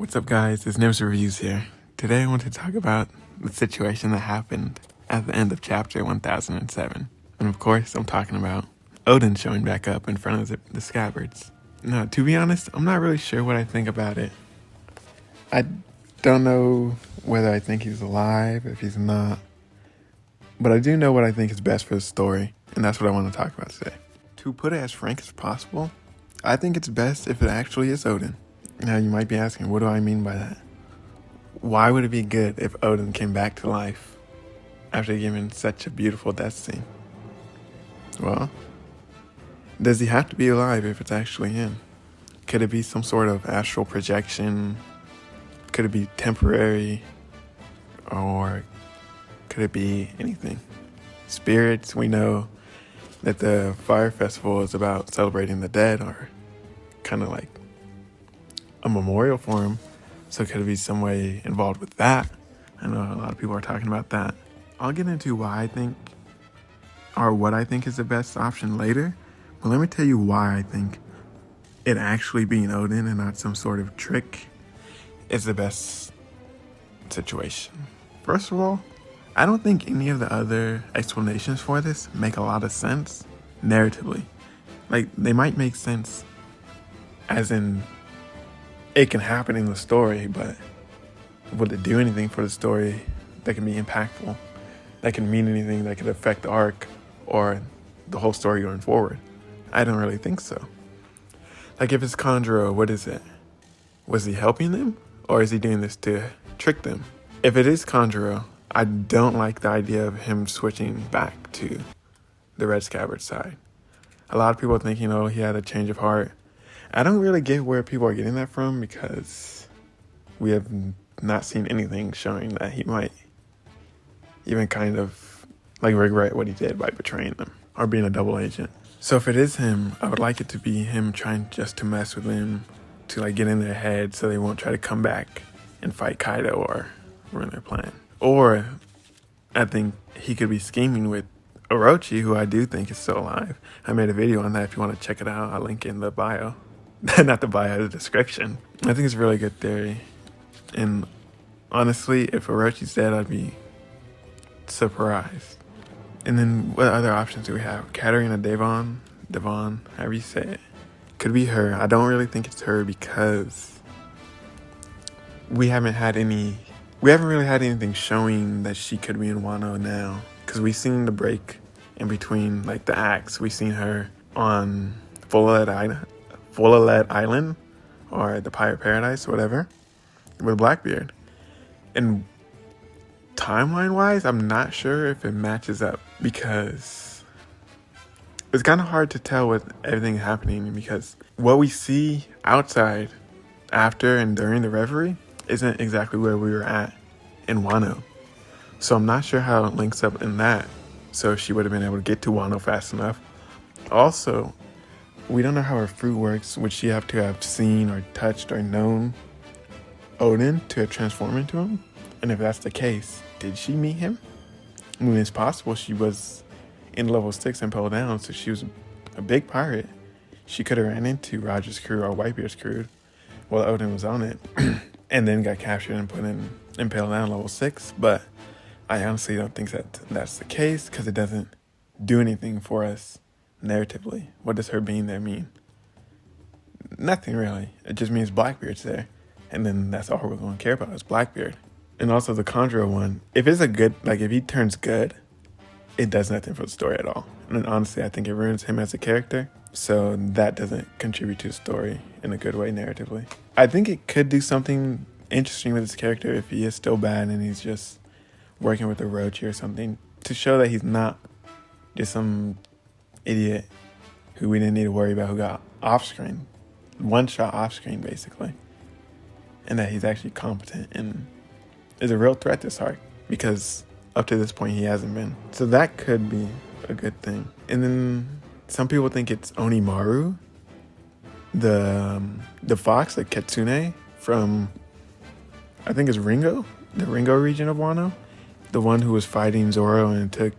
What's up, guys? It's Nims Reviews here. Today I want to talk about the situation that happened at the end of chapter 1007. And of course, I'm talking about Oden showing back up in front of the scabbards. Now, to be honest, I'm not really sure what I think about it. I don't know whether I think he's alive, if he's not. But I do know what I think is best for the story, and that's what I want to talk about today. To put it as frank as possible, I think it's best if it actually is Oden. Now, you might be asking, what do I mean by that? Why would it be good if Oden came back to life after giving such a beautiful death scene? Well, does he have to be alive if it's actually him? Could it be some sort of astral projection? Could it be temporary? Or could it be anything? Spirits, we know that the Fire Festival is about celebrating the dead, or kind of like a memorial for him. So could it be some way involved with that? I know a lot of people are talking about that. I'll get into why I think, or what I think is the best option later. But let me tell you why I think it actually being Oden and not some sort of trick is the best situation. First of all, I don't think any of the other explanations for this make a lot of sense narratively. Like, they might make sense as in it can happen in the story, but would it do anything for the story that can be impactful, that can mean anything, that could affect the arc or the whole story going forward? I don't really think so. Like, if it's Conjuro, what is it? Was he helping them, or is he doing this to trick them? If it is Conjuro, I don't like the idea of him switching back to the Red Scabbard side. A lot of people think, he had a change of heart. I don't really get where people are getting that from, because we have not seen anything showing that he might even kind of like regret what he did by betraying them or being a double agent. So if it is him, I would like it to be him trying just to mess with them, to like get in their head so they won't try to come back and fight Kaido or ruin their plan. Or I think he could be scheming with Orochi, who I do think is still alive. I made a video on that if you want to check it out. I'll link in the bio. Not the bio, the description. I think it's a really good theory. And honestly, if Orochi's dead, I'd be surprised. And then what other options do we have? Katarina Devon, however you say it. Could be her. I don't really think it's her because we haven't really had anything showing that she could be in Wano now. Because we've seen the break in between, like the acts. We've seen her on Full Island, or the Pirate Paradise, whatever, with Blackbeard. And timeline-wise, I'm not sure if it matches up, because it's kind of hard to tell with everything happening, because what we see outside after and during the reverie isn't exactly where we were at in Wano. So I'm not sure how it links up in that. So if she would have been able to get to Wano fast enough. Also, we don't know how her fruit works. Would she have to have seen or touched or known Oden to have transformed into him? And if that's the case, did she meet him? I mean, it's possible she was in level 6 and pulled down, so she was a big pirate. She could have ran into Roger's crew or Whitebeard's crew while Oden was on it, and then got captured and put in impaled down level 6. But I honestly don't think that's the case, because it doesn't do anything for us narratively. What does her being there mean? Nothing really. It just means Blackbeard's there, and then that's all we're going to care about is Blackbeard. And also the Conjuro one, if it's a good, like if he turns good, it does nothing for the story at all. And honestly, I think it ruins him as a character, so that doesn't contribute to the story in a good way narratively. I think it could do something interesting with his character if he is still bad and he's just working with Orochi or something, to show that he's not just some idiot who we didn't need to worry about, who got off screen, one shot off screen basically, and that he's actually competent and is a real threat this arc, because up to this point he hasn't been. So that could be a good thing. And then some people think it's Onimaru, the fox, the Kitsune from, I think it's Ringo, the Ringo region of Wano, the one who was fighting Zoro and took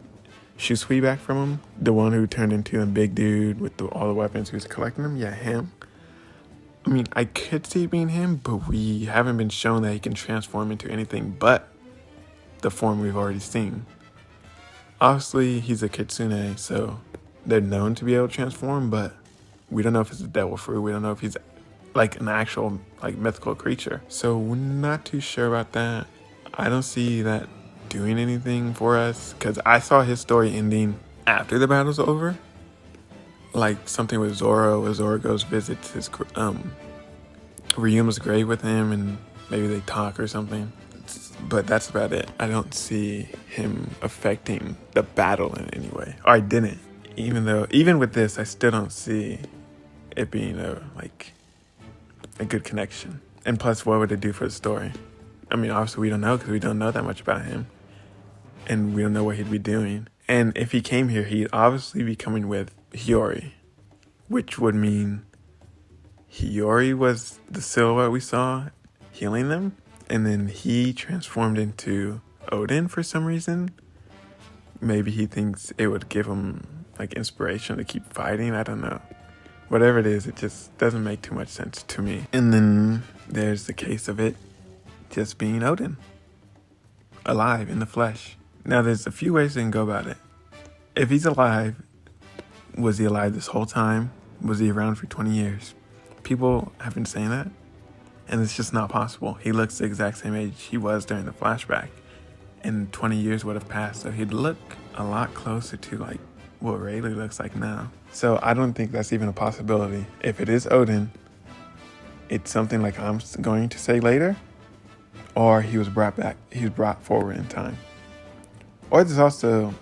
Shusui back from him, the one who turned into a big dude with all the weapons, who was collecting them. Yeah, him. I mean, I could see it being him, but we haven't been shown that he can transform into anything but the form we've already seen. Obviously, he's a kitsune, so they're known to be able to transform, but we don't know if it's a devil fruit. We don't know if he's like an actual like mythical creature. So we're not too sure about that. I don't see that doing anything for us, because I saw his story ending after the battle's over. Like something with Zoro, where Zoro goes visits his Ryuma's grave with him, and maybe they talk or something. But that's about it. I don't see him affecting the battle in any way. Or I didn't. Even with this, I still don't see it being a good connection. And plus, what would it do for the story? I mean, obviously we don't know, because we don't know that much about him. And we don't know what he'd be doing. And if he came here, he'd obviously be coming with Hiyori, which would mean Hiyori was the silhouette we saw healing them, and then he transformed into Oden for some reason. Maybe he thinks it would give him like inspiration to keep fighting. I don't know. Whatever it is, it just doesn't make too much sense to me. And then there's the case of it just being Oden, alive in the flesh. Now, there's a few ways they can go about it. If he's alive, was he alive this whole time? Was he around for 20 years? People have been saying that, and it's just not possible. He looks the exact same age he was during the flashback, and 20 years would have passed, so he'd look a lot closer to like what Rayleigh looks like now. So I don't think that's even a possibility. If it is Oden, it's something like I'm going to say later, or he was brought forward in time. Or there's also,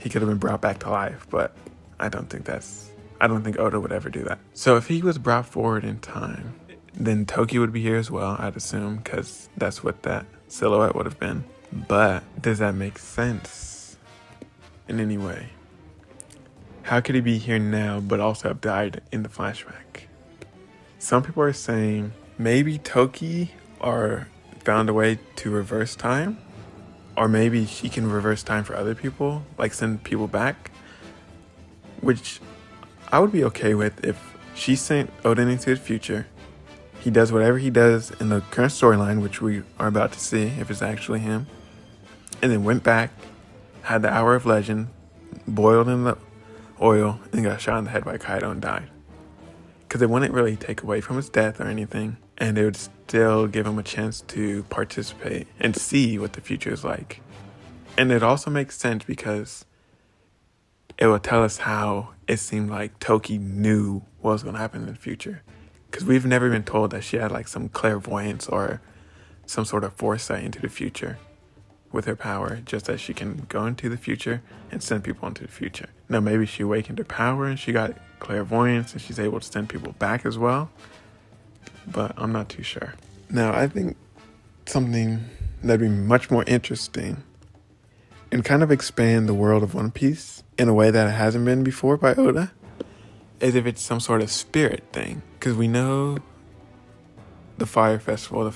he could have been brought back to life, but I don't think Oda would ever do that. So if he was brought forward in time, then Toki would be here as well, I'd assume, because that's what that silhouette would have been. But does that make sense in any way? How could he be here now, but also have died in the flashback? Some people are saying maybe Toki found a way to reverse time, or maybe she can reverse time for other people, like send people back, which I would be okay with if she sent Oden into the future. He does whatever he does in the current storyline, which we are about to see if it's actually him, and then went back, had the Hour of Legend, boiled in the oil, and got shot in the head by Kaido and died. Because it wouldn't really take away from his death or anything, and it would still give him a chance to participate and see what the future is like. And it also makes sense because it will tell us how it seemed like Toki knew what was going to happen in the future. Because we've never been told that she had like some clairvoyance or some sort of foresight into the future with her power, just that she can go into the future and send people into the future. Now, maybe she awakened her power and she got clairvoyance and she's able to send people back as well, but I'm not too sure. Now, I think something that'd be much more interesting and kind of expand the world of One Piece in a way that it hasn't been before by Oda is if it's some sort of spirit thing. Because we know the Fire Festival,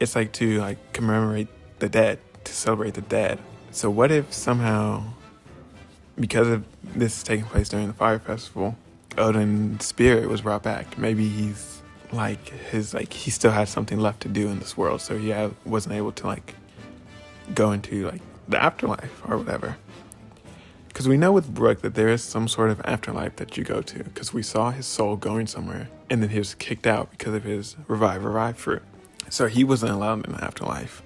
it's like to like commemorate the dead, to celebrate the dead. So what if somehow, because of this taking place during the Fire Festival, Oden's spirit was brought back? Maybe he's he still had something left to do in this world, so he wasn't able to like go into like the afterlife or whatever. Because we know with Brook that there is some sort of afterlife that you go to, because we saw his soul going somewhere and then he was kicked out because of his revive fruit. So he wasn't allowed in the afterlife.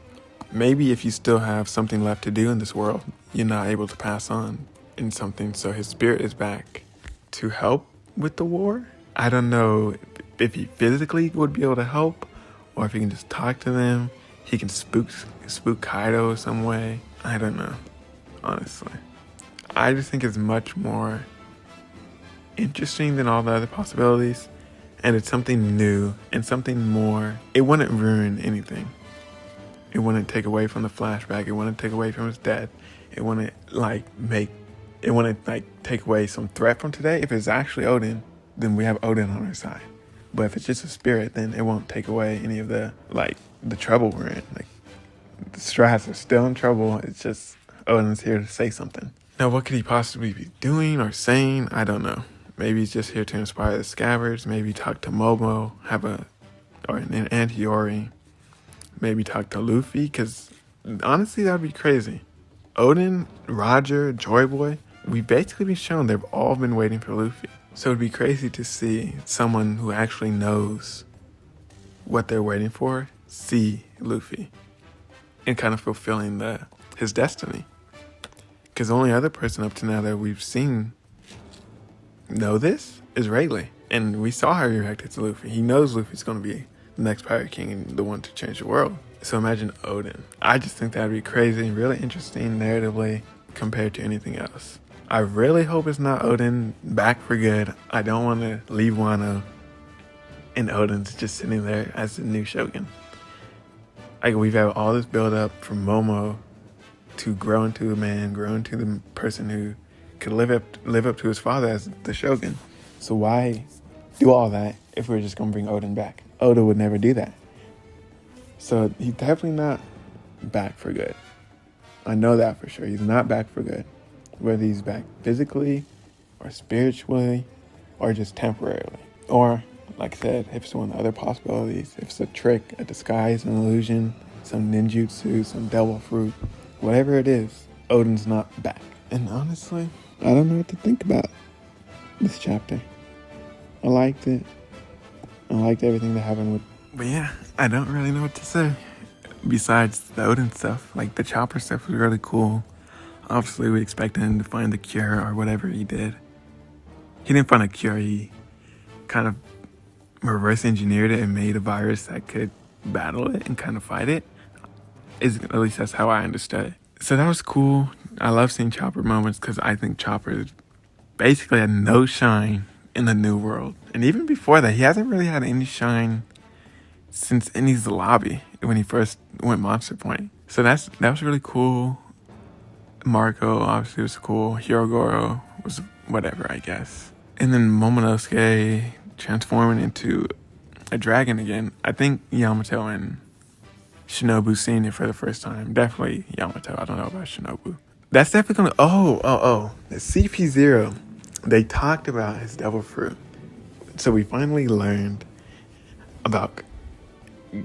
Maybe if you still have something left to do in this world, you're not able to pass on in something, so his spirit is back to help with the war. I don't know if he physically would be able to help, or if he can just talk to them. He can spook Kaido some way. I don't know, honestly. I just think it's much more interesting than all the other possibilities, and it's something new and something more. It wouldn't ruin anything. It wouldn't take away from the flashback. It wouldn't take away from his death. It wouldn't take away some threat from today. If it's actually Oden, then we have Oden on our side. But if it's just a spirit, then it won't take away any of the trouble we're in. Like, the Straw Hats are still in trouble. It's just Oden's here to say something. Now, what could he possibly be doing or saying? I don't know. Maybe he's just here to inspire the scabbards. Maybe talk to Momo, or an anti-Ori. Maybe talk to Luffy, because honestly, that would be crazy. Oden, Roger, Joy Boy, we've basically been shown they've all been waiting for Luffy. So it'd be crazy to see someone who actually knows what they're waiting for see Luffy and kind of fulfilling his destiny. Because the only other person up to now that we've seen know this is Rayleigh. And we saw how he reacted to Luffy. He knows Luffy's going to be the next Pirate King and the one to change the world. So imagine Oden. I just think that'd be crazy, really interesting narratively compared to anything else. I really hope it's not Oden back for good. I don't want to leave Wano and Oden's just sitting there as the new Shogun. Like, we've had all this build up from Momo to grow into a man, grow into the person who could live up to his father as the Shogun. So why do all that if we're just going to bring Oden back? Oda would never do that. So he's definitely not back for good. I know that for sure. He's not back for good. Whether he's back physically or spiritually or just temporarily. Or, like I said, if it's one of the other possibilities, if it's a trick, a disguise, an illusion, some ninjutsu, some devil fruit, whatever it is, Oden's not back. And honestly, I don't know what to think about this chapter. I liked it. I liked everything that happened with... But yeah, I don't really know what to say. Besides the Oden stuff, like the chopper stuff was really cool. Obviously, we expected him to find the cure or whatever he did. He didn't find a cure. He kind of reverse engineered it and made a virus that could battle it and kind of fight it. At least that's how I understood it. So that was cool. I love seeing Chopper moments because I think Chopper basically had no shine in the New World. And even before that, he hasn't really had any shine since Enies Lobby when he first went Monster Point. So that was really cool. Marco obviously was cool. Hirogoro was whatever, I guess. And then Momonosuke transforming into a dragon again. I think Yamato and Shinobu seeing it for the first time. Definitely Yamato. I don't know about Shinobu. That's definitely gonna... The CP0. They talked about his devil fruit. So we finally learned about...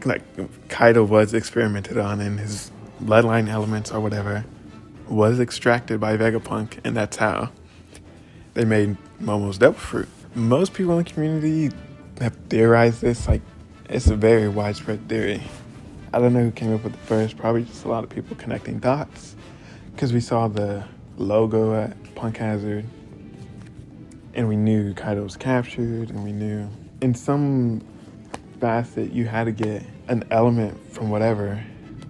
Like, Kaido was experimented on and his bloodline elements or whatever was extracted by Vegapunk, and that's how they made Momo's devil fruit. Most people in the community have theorized this. Like, it's a very widespread theory. I don't know who came up with it first. Probably just a lot of people connecting dots. Because we saw the logo at Punk Hazard. And we knew Kaido was captured. And we knew in some facet you had to get an element from whatever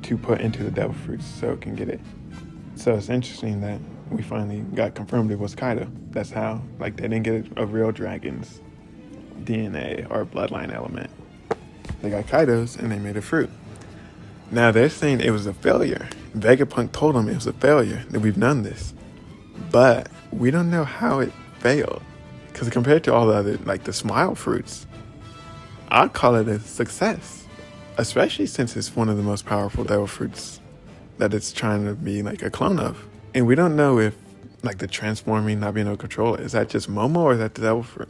to put into the devil fruit so it can get it. So it's interesting that we finally got confirmed it was Kaido. That's how, like, they didn't get a real dragon's DNA or bloodline element. They got Kaido's and they made a fruit. Now they're saying it was a failure. Vegapunk told them it was a failure, that we've done this. But we don't know how it failed. Because compared to all the other, like the smile fruits, I'd call it a success. Especially since it's one of the most powerful devil fruits that it's trying to be like a clone of. And we don't know if, like, the transforming, not being able to control it, is that just Momo or is that the devil fruit?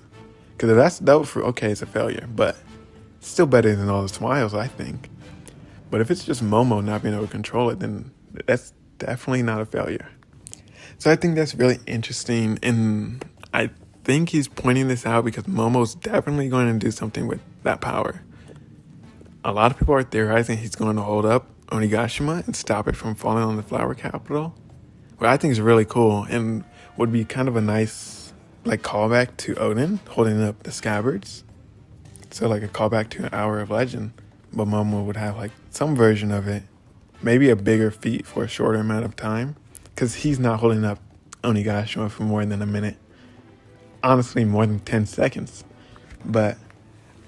Because if that's the devil fruit, okay, it's a failure. But it's still better than all the smiles, I think. But if it's just Momo not being able to control it, then that's definitely not a failure. So I think that's really interesting. And I think he's pointing this out because Momo's definitely going to do something with that power. A lot of people are theorizing he's going to hold up Onigashima and stop it from falling on the flower capital. What I think is really cool and would be kind of a nice, like, callback to Oden holding up the scabbards. So like a callback to an Hour of Legend. But Momo would have like some version of it. Maybe a bigger feat for a shorter amount of time. Because he's not holding up Onigashima for more than a minute. Honestly, more than 10 seconds. But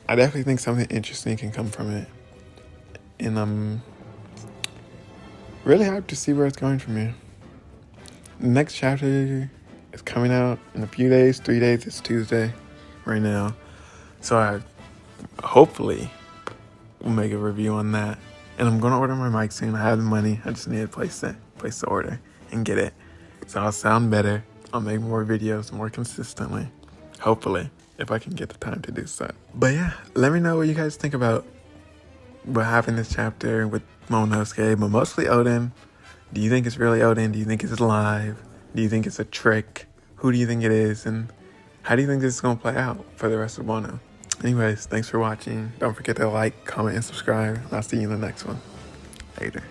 I definitely think something interesting can come from it. And I'm really hyped to see where it's going from here. The next chapter is coming out in a few days, 3 days. It's Tuesday right now. So I hopefully will make a review on that. And I'm going to order my mic soon. I have the money. I just need to place the order and get it. So I'll sound better. I'll make more videos more consistently. Hopefully, if I can get the time to do so. But yeah, let me know what you guys think about what happened this chapter with Momonosuke, but mostly Oden. Do you think it's really Oden? Do you think it's alive? Do you think it's a trick? Who do you think it is? And how do you think this is going to play out for the rest of Wano? Anyways, thanks for watching. Don't forget to like, comment, and subscribe. I'll see you in the next one. Later.